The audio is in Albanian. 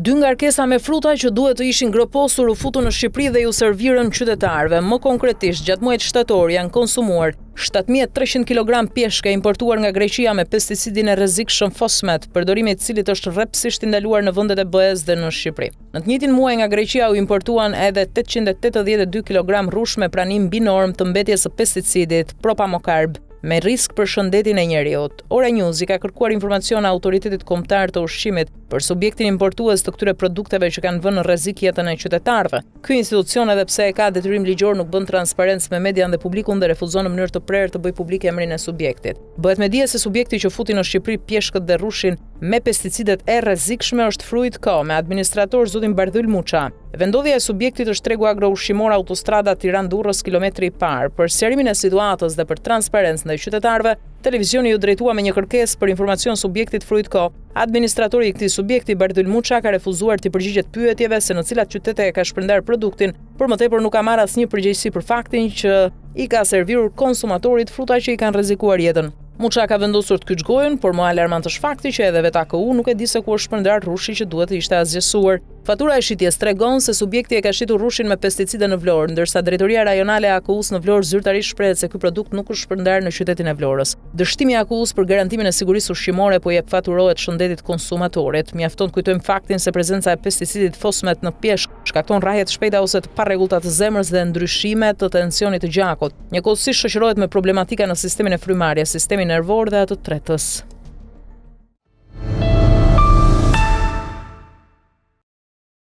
Dy ngarkesa me fruta që duhet të ishin groposur u futu në Shqipëri dhe ju servirën qytetarëve. Më konkretisht, gjatë muajit shtator janë konsumuar 7.300 kg pjeshke importuar nga Greqia me pesticidin e rrezikshëm Fosmet, përdorimi i cilit është rrepsisht i ndaluar në vendet e BE-s dhe në Shqipëri. Në të njëjtin muaj nga Greqia u importuan edhe 882 kg rrush me pranim mbi normë të mbetjes së pesticidit Propamocarb, me risk për shëndetin e njeriut. Ora News i ka kërkuar informacion Autoritetit Kombëtar të Ushqimit për subjektin importues të këtyre produkteve që kanë vënë në rrezik jetën e qytetarëve. Ky institucion, edhe pse e ka detyrim ligjor, nuk bën transparencë me median dhe publikun dhe refuzon në mënyrë të prerë të bëjë publik emrin e subjektit. Bëhet me dije se subjekti që futi në Shqipëri pjeshkët dhe rrushin me pesticidet e rrezikshme është Fruit Co, me administrator zotin Bardhyl Muça. Vendodhja e subjektit është tregu agro-ushqimor Autostrada Tiranë-Durrës kilometri i parë. Për sqarimin e situatës dhe për transparencë ndaj qytetarëve, televizioni ju drejtua me një kërkesë për informacion subjektit Fruit Co. Administratori i këtij subjekti, Bardhyl Muça, ka refuzuar të përgjigjet pyetjeve se në cilat qytete e ka shpërndar produktin, por më tepër nuk ka marrë asnjë përgjegjësi për faktin që i ka servirur konsumatorit fruta që i kanë rrezikuar jetën. Muça ka vendosur të kyç gojën, por më alarmant është fakti që edhe vetë AKU nuk e di se ku është shpërndar rrushi që duhet të ishte asgjësuar. Fatura e shitjes tregon se subjekti e ka shitur rrushin me pesticide në Vlorë, ndërsa drejtoria rajonale e AKU-s në Vlorë zyrtarisht shprehet se ky produkt nuk është shpërndar në qytetin e Vlorës. Dështimi i AKU-s për garantimin e sigurisë ushqimore po jep faturohet shëndetit konsumatorit. Mjafton të kujtojmë faktin se prezenca e pesticidit Fosmet në pjeshk shkakton rrahje të shpejta ose të parregullta të zemrës dhe ndryshime të tensionit të gjakut. Njëkohësisht shoqërohet me problematika në sistemin e frymarrjes, sistemin nervor dhe atë të tretës.